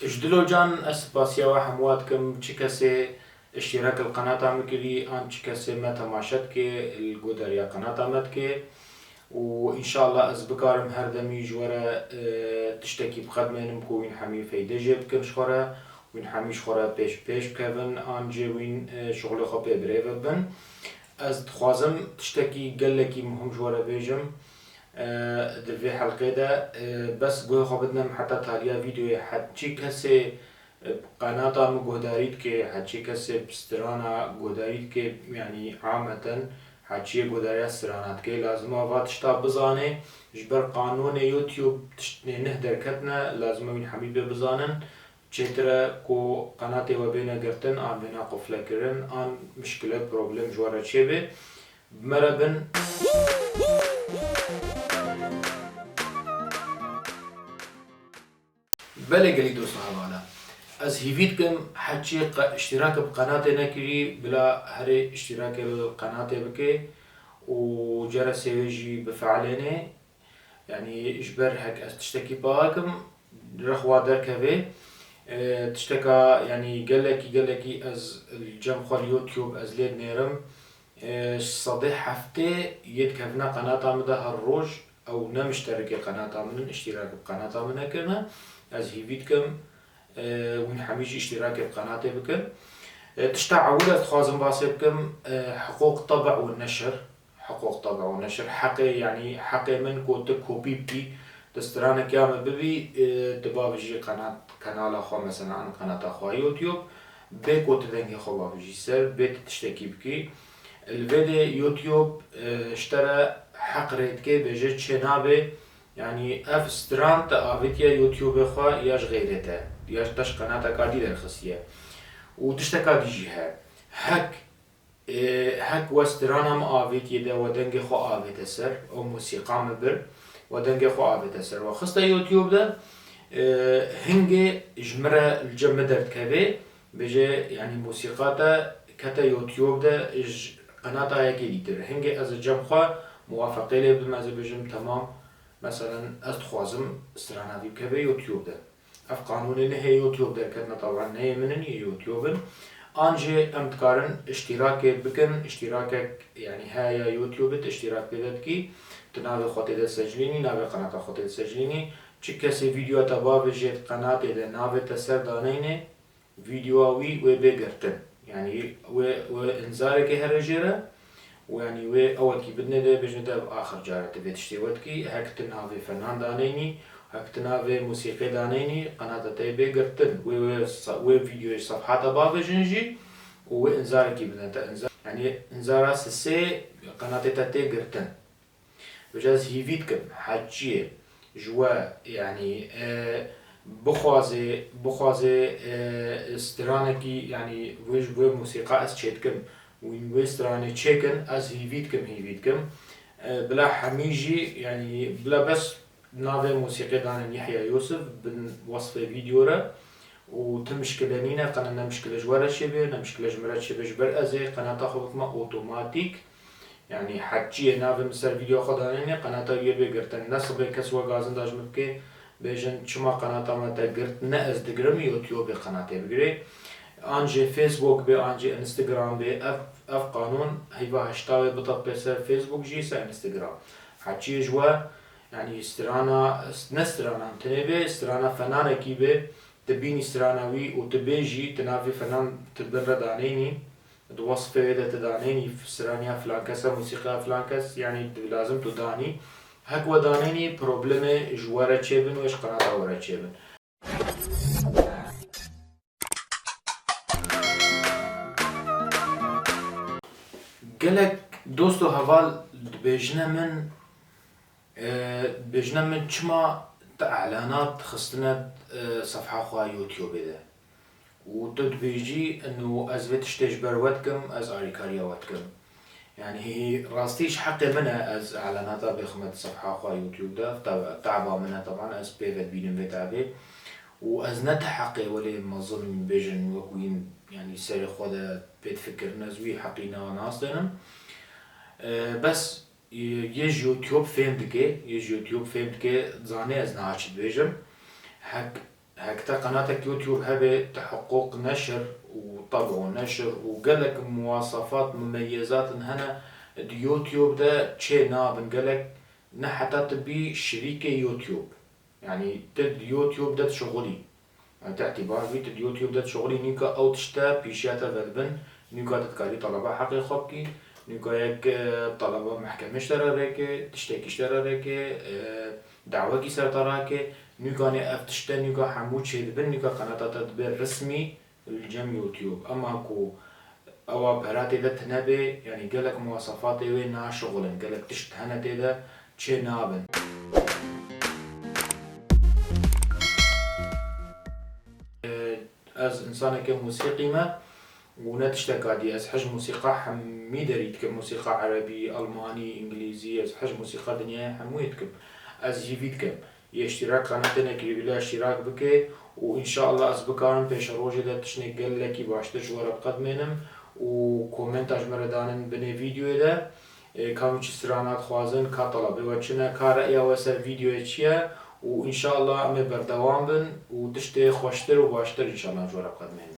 جدلو جان اسباسيا وحمواتكم چكسي اشتراك القناة مكري ان چكسي ما تماشت كي القدر يا قناة متكي وإن شاء الله أزبكارم هردمي جورا تشتكي بخدمة كوين حمي فايدة جيب شخورا وين حميش خورا بيش بكفن آن جوين شغل خو بريفة بن از دخوازم تشتكي قلكي مهم جورا بيجم في حلقة ده بس قوي خو بدنا حتى تاليا فيديو حتى كسي قناة مقداريت كي حتى كسي بسترانا قداريت كي يعني عامة حتى قداريات سترانات كي لازم أفات تشتا بزاني جبر قانون يوتيوب نهدر كتنا لازم من حبيبي بزانن چترا کو قناة وبينا قرتن آن بنا قفلة كرن آن مشكلة بروبلم جوارا چه بمربن بله قلي دوستو هوالا از هيفيدكم حتى اشتراك بقناة نكري بلا هري اشتراك بالقناة بكي وجرس سيجي بفعلينه يعني اجبر هك تشتكي باكم رخوا دركبه تشتكى يعني قال لك از الجم خال يوتيوب از ليد نيرم صديح هفته يتكفنا قناة مده هالروج او نمشترك قناة من اشتراك بقناة من كنا از هيفيدكم وين حميش اشتراك بقناة بكم تشتعولا تخازن باسبكم حقوق طبع والنشر حقوق طبع ونشر حقي يعني حقي من كوت كوبي بي تسترانا كامل ببي تبابجي قناة أخوة مثلا عن قناة أخوة يوتيوب بيكو تدنجي خو بابجي سر بيت تشتكي بكي الفيديو يوتيوب اشترى حق ريتكي بجي تشنابي يعني اف ستران تقابتيا يوتيوب أخوة ياش غيرته ياش تش قناة كاردي درخصية وتشتكى ديجيها هك وسترانا ما آفيت يدا ودنجي خو آفيت سر أو موسيقى مبر ودنجي خو آفيت سر وخصتا يوتيوب ده هنجي جمرة الجمدر كبي بيجي يعني موسيقى كتا يوتيوب ده قناة هيكي ديتر هنجي از الجمخوا موافقة لي بمازي بجم تمام مثلا استخوازم استرانا في كبي يوتيوب ده اف قانون هي يوتيوب ده كتنا طبعا هي منني يوتيوب انجي امتكارن اشتراك بكن اشتراكك يعني هاي يوتيوب اشتراك بدتكي تناوي خوتي سجليني ناوي قناة خوتي سجليني چه کسی ویدیو تبا بجید قناة ده ناوی تسر دانینه ویدیووی و بگرتن يعني و انذار که هر جره و يعني و اول کی بدنه ده بجنه ده آخر جاره تبي تشتیوت کی هک ناوی فنان دانینی هک ناوی موسیقی دانینی قناة ته بگرتن و ویدیو صفحات تبا بجنجی و انذار کی بدنه ده انذار يعني انذار سه قناة ته گرتن بجاز هيفيدكم حاجيه جوا يعني بخوازي استرانكي يعني ويج موسيقى اس تشيتكم وين ويستراني تشيكن از هيفيدكم بلا حميجي يعني بلا بس نافي موسيقى دان يحيى يوسف بوصف فيديورا وتمشكلة نينا قناة مشكلة جوارة شبه مشكلة جمرات شبه جبر ازي قناة تاخذ ما اوتوماتيك يعني حكي ناف مسر فيديو خدانيني قناة يبي قرتن نصب كسوة غازن داج مبكي بيجن شما قناة ما تقرت نأز دقرم يوتيوب قناة بقري انجي فيسبوك بي انجي انستغرام بي اف قانون هيبا هشتاوي بطب بسر فيسبوك جيسا انستغرام حكي جوا يعني استرانا نسترانا تنبي استرانا فنانة كيبي تبيني استراناوي وتبيجي تنافي فنان تبرد عنيني وصفه ده تدانيني في سرانيا فلان كسا موسيقى فلان كس يعني لازم تداني هك ودانيني بروبلمه جوارة چيبن وش قناة ورا چيبن قالك دوستو هوال بيجنا من چما اعلانات خصنا صفحة خواه يوتيوب ده وتدبيجي انه از بتشتج بروتكم از اريكاريا واتكم يعني هي راستيش حقي منها از اعلاناتها بخمة صفحة اخوة يوتيوب ده تعبا منها طبعا از بيفت بينم بيتعبي واز نتا حقي ولي منظم بيجن وكوين يعني ساري خودا بيتفكر نزوي حقينا وناس دينم بس يج يوتيوب فهمتكي زاني از ناچد بيجم هك هكذا قناتك يوتيوب هبه تحقق نشر وطبع ونشر وقالك مواصفات مميزات هنا اليوتيوب ده تشي نابن قالك نحتا تبي شريكة يوتيوب يعني تد يوتيوب ده شغلي يعني تعتبار بيت اليوتيوب ده شغلي نيكا او تشتا بيشاتا غالبا نيكا تتكاري طلبة حقي خبكي نيكا يك طلبة محكمة اشترى ريكي تشتكي اشترى ريكي دعوة كي سرطراكي نيكا افتشتا نيكا حمود شيد بن نيكا قناة تدبير رسمي الجم يوتيوب اما هكو او بهراتي ده تنبي يعني قالك مواصفاتي وين نا شغلن قالك تشت هنا تيدا تشي نابن از انسان كموسيقي ما ونتشتكى دي از حج موسيقى حمي دريت كموسيقى عربي الماني انجليزي از حج موسيقى دنيا حمويتكم از جيفيتكم اشتراك قناتنا كي بلا اشتراك بكي وان شاء الله از بكارم بيش روجي ده تشني قال لك باشتر جوار بقدمنم وكومنتاج مردانن بني فيديو ده كامش استرانات خوازن كطلب وچنا كارا وسر فيديو چيه وان شاء الله ام بردوام بن وتشتي خوشتر وباشتر ان شاء الله جوار بقدمنم